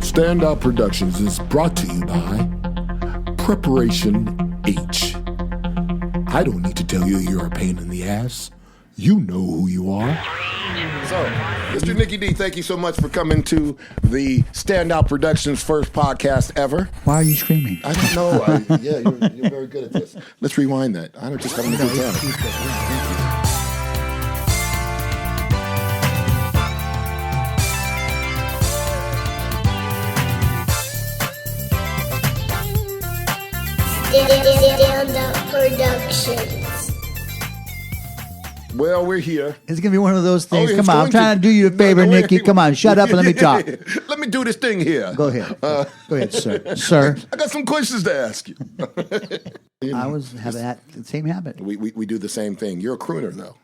Standout Productions is brought to you by Preparation H. I don't need to tell you you're a pain in the ass. You know who you are. So, Mr. Nicky D, thank you so much for coming to the Standout Productions first podcast ever. Why are you screaming? I don't know. You're very good at this. Let's rewind that. I don't just having a good time. Standout Productions. Well, we're here. It's going to be one of those things. Oh, Come on, I'm trying to do you a favor, Nicky. Come on, shut up and let me talk. Let me do this thing here. Go ahead. Go ahead, sir. Sir. I got some questions to ask you. I have that same habit. We do the same thing. You're a crooner, though.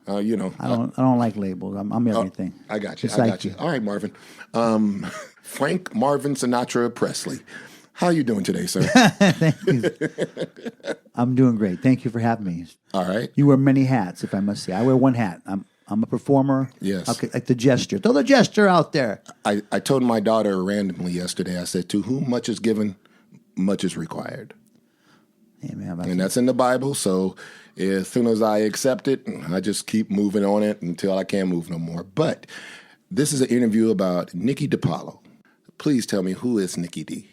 I don't like labels. I'm everything. I got you. Just I like got you. All right, Marvin. Frank Marvin Sinatra Presley. How are you doing today, sir? Thank you. I'm doing great. Thank you for having me. All right. You wear many hats, if I must say. I wear one hat. I'm a performer. Yes. Okay, like the gesture. Throw the gesture out there. I told my daughter randomly yesterday, I said, to whom much is given, much is required. Amen. And that's in the Bible, so as soon as I accept it, I just keep moving on it until I can't move no more. But this is an interview about Nicky DePaola. Please tell me, who is Nicky D?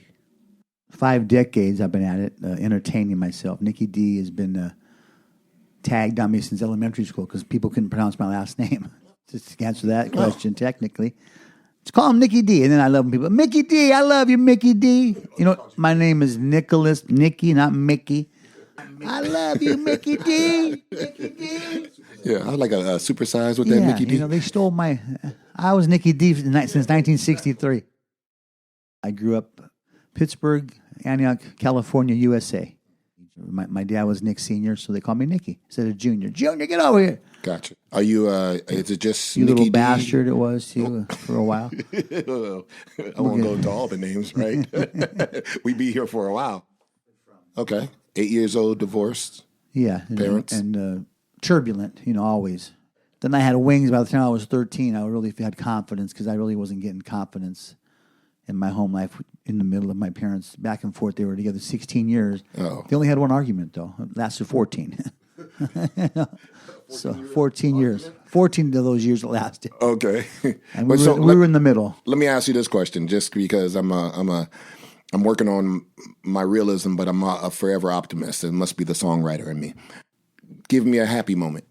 5 decades I've been at it, entertaining myself. Nicky D has been tagged on me since elementary school because people couldn't pronounce my last name. Just to answer that question, technically. Just call him Nicky D. And then I love people. Mickey D, I love you, Mickey D. You know, my name is Nicholas, Nicky, not Mickey. I love you, Mickey D. Mickey D. Yeah, I like a supersize with that Mickey D. You know, they stole my... I was Nicky D since 1963. I grew up Pittsburgh, Antioch, California, USA. My dad was Nick Sr., so they call me Nicky instead of Junior. Junior, get over here. Gotcha. Are you, is it just You Nicky little D? bastard it was, too, for a while. I won't go into all the names, right? We be here for a while. Okay. 8 years old, divorced. Yeah. Parents. And turbulent, always. Then I had wings. By the time I was 13, I really had confidence because I really wasn't getting confidence in my home life in the middle of my parents. Back and forth, they were together 16 years. Oh. They only had one argument, though. It lasted 14. So 14 years. 14 of those years it lasted. Okay. And we were in the middle. Let me ask you this question, just because I'm working on my realism, but I'm a forever optimist. It must be the songwriter in me. Give me a happy moment.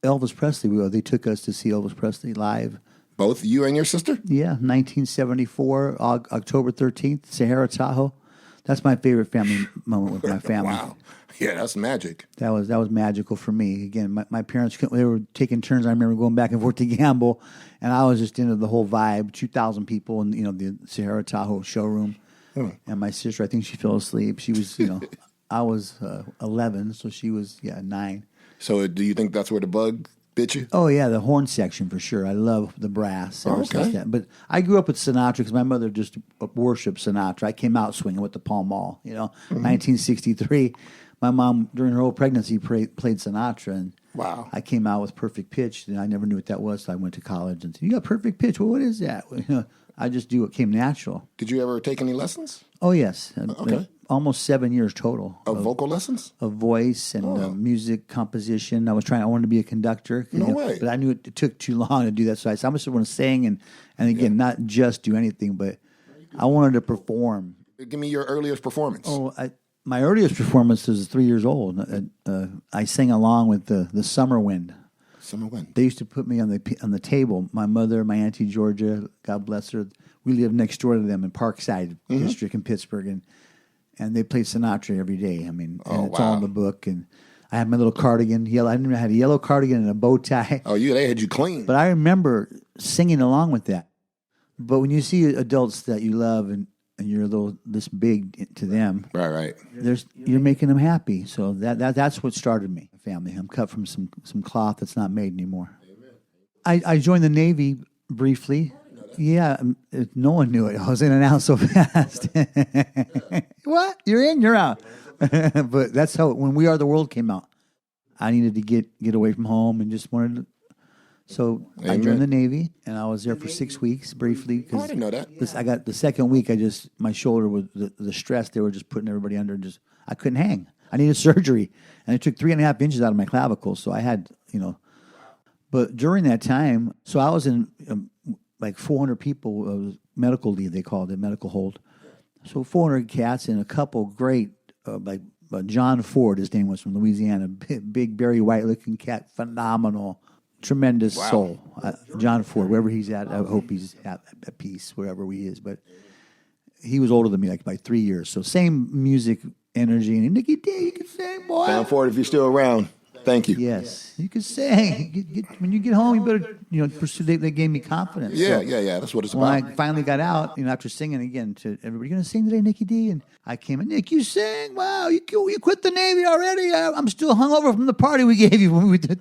Elvis Presley. They took us to see Elvis Presley live. Both you and your sister? Yeah, 1974, October 13th, Sahara, Tahoe. That's my favorite family moment with my family. Wow. Yeah, that's magic. That was magical for me. Again, my parents, they were taking turns. I remember going back and forth to gamble, and I was just into the whole vibe. 2,000 people in the Sahara, Tahoe showroom. And my sister, I think she fell asleep. She was, I was 11, so she was, 9. So do you think that's where the bug bit you? Oh, yeah, the horn section for sure. I love the brass. Okay. But I grew up with Sinatra because my mother just worshipped Sinatra. I came out swinging with the Pall Mall, 1963. My mom, during her whole pregnancy, played Sinatra. And Wow. I came out with perfect pitch, and I never knew what that was. So I went to college and said, "You got perfect pitch? Well, what is that?" I just do what came natural. Did you ever take any lessons? Oh, yes. Okay. Almost 7 years total. Of vocal lessons? Of voice and music composition. I wanted to be a conductor. No way. But I knew it took too long to do that. So I just want to sing and again, not just do anything, but I wanted to perform. Give me your earliest performance. My earliest performance was 3 years old. I sang along with the Summer Wind. Summer Wind. They used to put me on the table. My mother, my Auntie Georgia, God bless her, we lived next door to them in Parkside District in Pittsburgh, and they played Sinatra every day. I mean, it's all in the book. And I had my little cardigan, yellow. I had a yellow cardigan and a bow tie. Oh, they had you clean. But I remember singing along with that. But when you see adults that you love and you're a little this big to them, right. You're making them happy. So that's what started me. Family. I'm cut from some cloth that's not made anymore. I joined the Navy briefly. Yeah, no one knew it. I was in and out so fast. What? You're in, you're out. But that's how when We Are the World came out. I needed to get away from home and just wanted to So I Amen. joined the Navy, and I was there for 6 weeks briefly. Oh, I didn't know that. I got the second week. My shoulder was the stress. They were just putting everybody under. I couldn't hang. I needed surgery, and it took 3.5 inches out of my clavicle. So I had, But during that time, so I was in like 400 people, medical leave they called it, medical hold. So 400 cats and a couple great, like John Ford, his name was from Louisiana, big Barry White looking cat, phenomenal. Tremendous soul. John Ford, wherever he's at, I hope he's at peace, wherever he is. But he was older than me, like by 3 years. So same music energy. And Nicky D, you can sing, boy. John Ford, if you're still around, thank you. Yes, you can sing. When you get home, you better, pursue. They gave me confidence. Yeah, So that's what it's when about. I finally got out, after singing again to everybody, you going to sing today, Nicky D? And I came in, Nick, you sing. Wow, you quit the Navy already? I'm still hungover from the party we gave you when we did.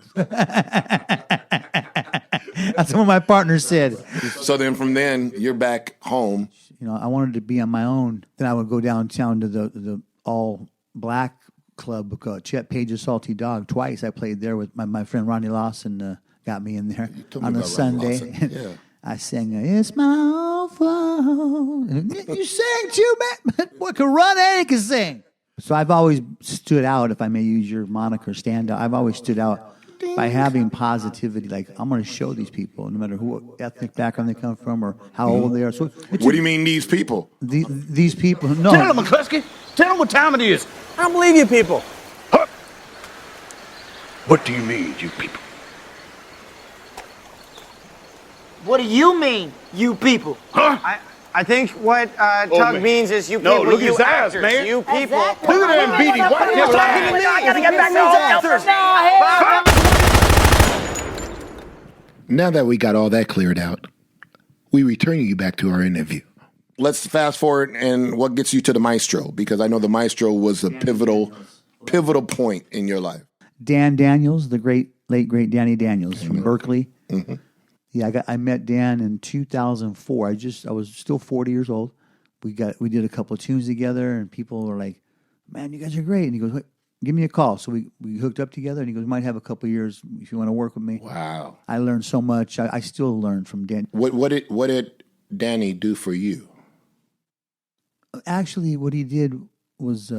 That's what my partner said. So then from then, you're back home. I wanted to be on my own. Then I would go downtown to the all-black club called Chet Page's Salty Dog. Twice I played there with my friend Ronnie Lawson. Got me in there told me on a about Ronnie Sunday. Lawson. Yeah. I sang, "It's my own fault." You sang too, man. Boy can run and he can sing. So I've always stood out, if I may use your moniker, Standout. I've always stood out by having positivity. Like, I'm going to show these people, no matter who ethnic background they come from or how old they are. So What do you mean, these people? these people, no. Tell them, McCluskey. Tell them what time it is. I don't believe you people. Huh? What do you mean, you people? What do you mean, you people? Huh? I think what Tug man. means is you No, people, look at you his eyes, actors, man. you people. Look at that beady. Why are you talking to me? I gotta get back to these answers. Now that we got all that cleared out, we return you back to our interview. Let's fast forward and what gets you to the maestro, because I know the maestro was a pivotal point in your life. Dan Daniels, the late great Danny Daniels from Berkeley. Mm-hmm. Yeah, I met Dan in 2004. I was still 40 years old. We did a couple of tunes together, and people were like, "Man, you guys are great." And he goes, "Wait, give me a call." So we hooked up together, and he goes, "Might have a couple of years if you want to work with me." Wow. I learned so much. I still learn from Dan. What did Danny do for you? Actually, what he did was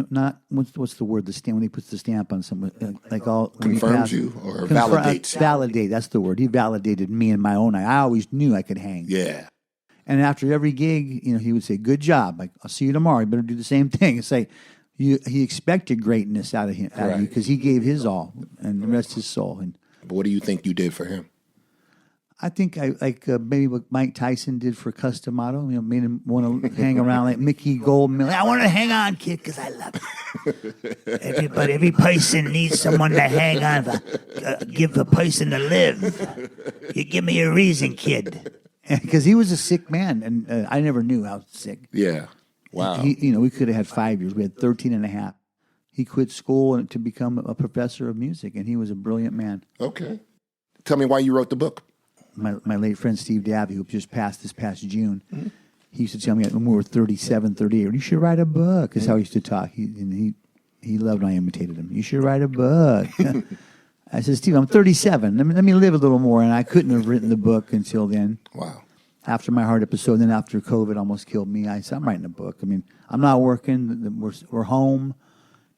not what's the word? The stamp, when he puts the stamp on someone, like all Confirms you or validates you? Validate. That's the word. He validated me in my own eye. I always knew I could hang. Yeah. And after every gig, he would say, "Good job. Like, I'll see you tomorrow. You better do the same thing." It's like he expected greatness out of you because he gave his all and the rest his soul. And But what do you think you did for him? I think maybe what Mike Tyson did for Customato, made him want to hang around like Mickey Goldman. I want to hang on, kid, because I love you. Every person needs someone to hang on. Give a person to live. You give me a reason, kid. Because he was a sick man, and I never knew how sick. Yeah. Wow. We could have had 5 years. We had 13 and a half. He quit school to become a professor of music, and he was a brilliant man. Okay. Tell me why you wrote the book. My late friend Steve Davey, who just passed this past June, he used to tell me when we were 37, 38, "You should write a book." That's how he used to talk. He loved when I imitated him. "You should write a book." I said, "Steve, I'm 37. Let me live a little more." And I couldn't have written the book until then. Wow. After my heart episode, then after COVID almost killed me, I said, "I'm writing a book." I'm not working. We're home.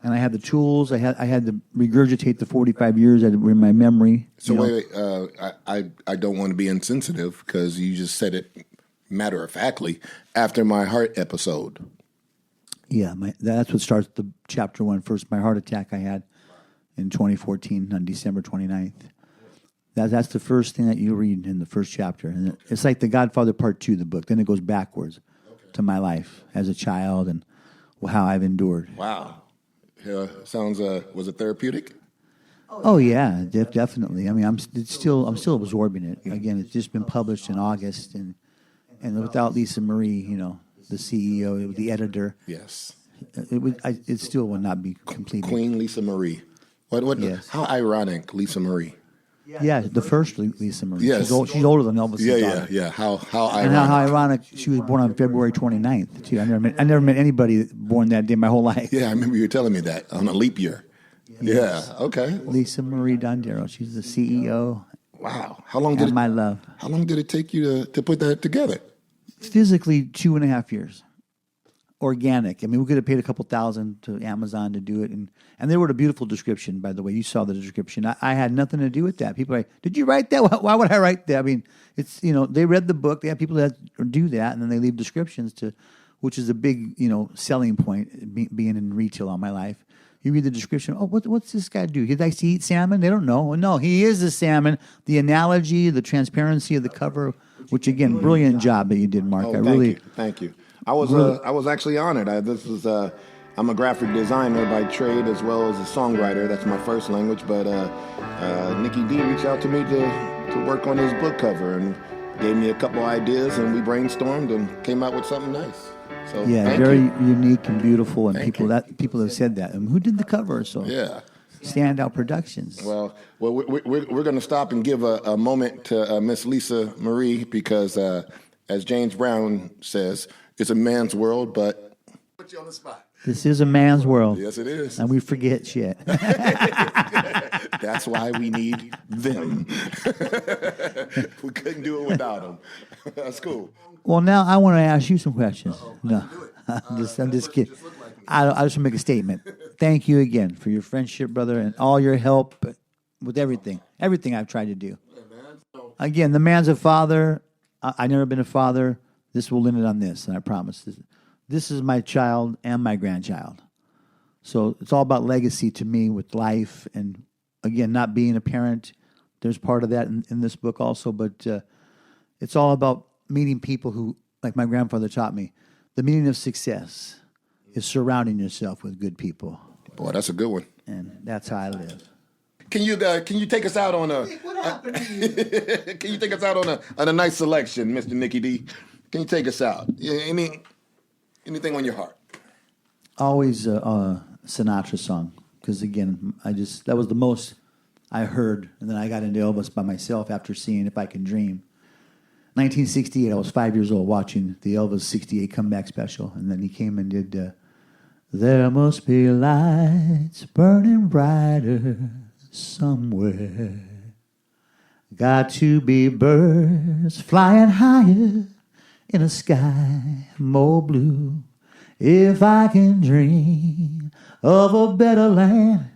And I had the tools. I had to regurgitate the 45 years that were in my memory. So wait, I don't want to be insensitive because you just said it matter of factly after my heart episode. Yeah, that's what starts the chapter 1. First, my heart attack I had in 2014 on December 29th. That's the first thing that you read in the first chapter. And it's like The Godfather Part 2, the book. Then it goes backwards to my life as a child and how I've endured. Wow. Sounds, was it therapeutic? Oh yeah, definitely. I'm still absorbing it. Again, it's just been published in August, and without Lisa Marie, the CEO, the editor, Yes. it still would not be completed. Queen Lisa Marie. What? Yes. How ironic, Lisa Marie. Yeah, the first Lisa Marie. Yes. She's older than Elvis. Yeah. How ironic. And how ironic, she was born on February 29th, too. I never met anybody born that day my whole life. Yeah, I remember you telling me that on a leap year. Yeah. Okay. Lisa Marie Dondero. She's the CEO. Wow. How long did And my love. How long did it take you to put that together? Physically, 2.5 years. Organic. I mean, we could have paid a couple thousand to Amazon to do it, and they wrote a beautiful description. By the way, you saw the description. I had nothing to do with that. People are like, "Did you write that? Why would I write that?" I mean, it's they read the book. They have people that do that, and then they leave descriptions which is a big selling point. Being in retail all my life, you read the description. Oh, what's this guy do? He likes to eat salmon. They don't know. No, he is the salmon. The analogy, the transparency of the cover, which again, brilliant job that you did, Mark. Thank you. I was actually honored. I'm a graphic designer by trade as well as a songwriter. That's my first language. But Nicky D reached out to me to work on his book cover and gave me a couple ideas, and we brainstormed and came out with something nice. So yeah, very unique and beautiful, and people have said that. And who did the cover? So yeah. Standout Productions. Well, we're going to stop and give a moment to Miss Lisa Marie because, as James Brown says, it's a man's world, but put you on the spot. This is a man's world. Yes, it is. And we forget shit. That's why we need them. We couldn't do it without them. That's cool. Well, now I want to ask you some questions. No, I'm just kidding. I just want to make a statement. Thank you again for your friendship, brother, and all your help with everything I've tried to do. Again, the man's a father. I've never been a father. This will limit on this, and I promise. This is my child and my grandchild. So it's all about legacy to me with life. And again, not being a parent, there's part of that in this book also. But it's all about meeting people who, like my grandfather taught me, the meaning of success is surrounding yourself with good people. Boy, that's a good one. And that's how I live. Can you take us out on a? Can you take us out on a nice selection, Mr. Nicky D? Can you take us out? Anything on your heart? Always a Sinatra song, because again, that was the most I heard, and then I got into Elvis by myself after seeing If I Can Dream. 1968, I was 5 years old watching the Elvis 68 comeback special, and then he came and did There Must Be Lights Burning Brighter Somewhere. Got to be birds flying higher in a sky more blue. If I can dream of a better land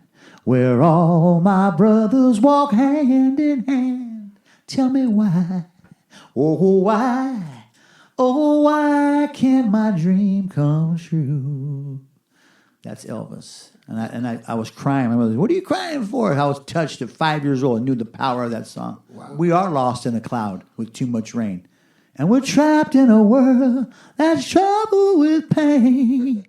where all my brothers walk hand in hand, tell me why, oh why can't my dream come true? That's Elvis. And I was crying. My mother said, "What are you crying for?" I was touched at 5 years old and knew the power of that song. Wow. We are lost in a cloud with too much rain. And we're trapped in a world that's troubled with pain.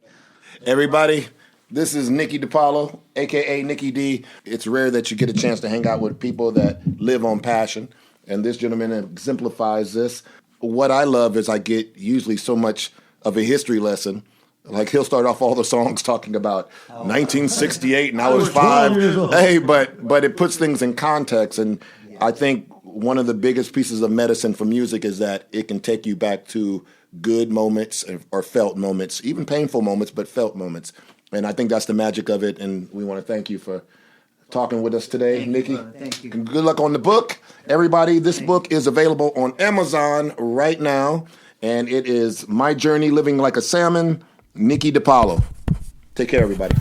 Everybody, this is Nicky DePaola, a.k.a. Nicky D. It's rare that you get a chance to hang out with people that live on passion, and this gentleman exemplifies this. What I love is I get usually so much of a history lesson. Like, he'll start off all the songs talking about 1968 and I was 5. Hey, but it puts things in context, and I think one of the biggest pieces of medicine for music is that it can take you back to good moments or felt moments, even painful moments, but felt moments. And I think that's the magic of it. And we want to thank you for talking with us today, Nicky. Thank you. And good luck on the book. Everybody, this book is available on Amazon right now. And it is My Journey Living Like a Salmon, Nicky DePaola. Take care, everybody.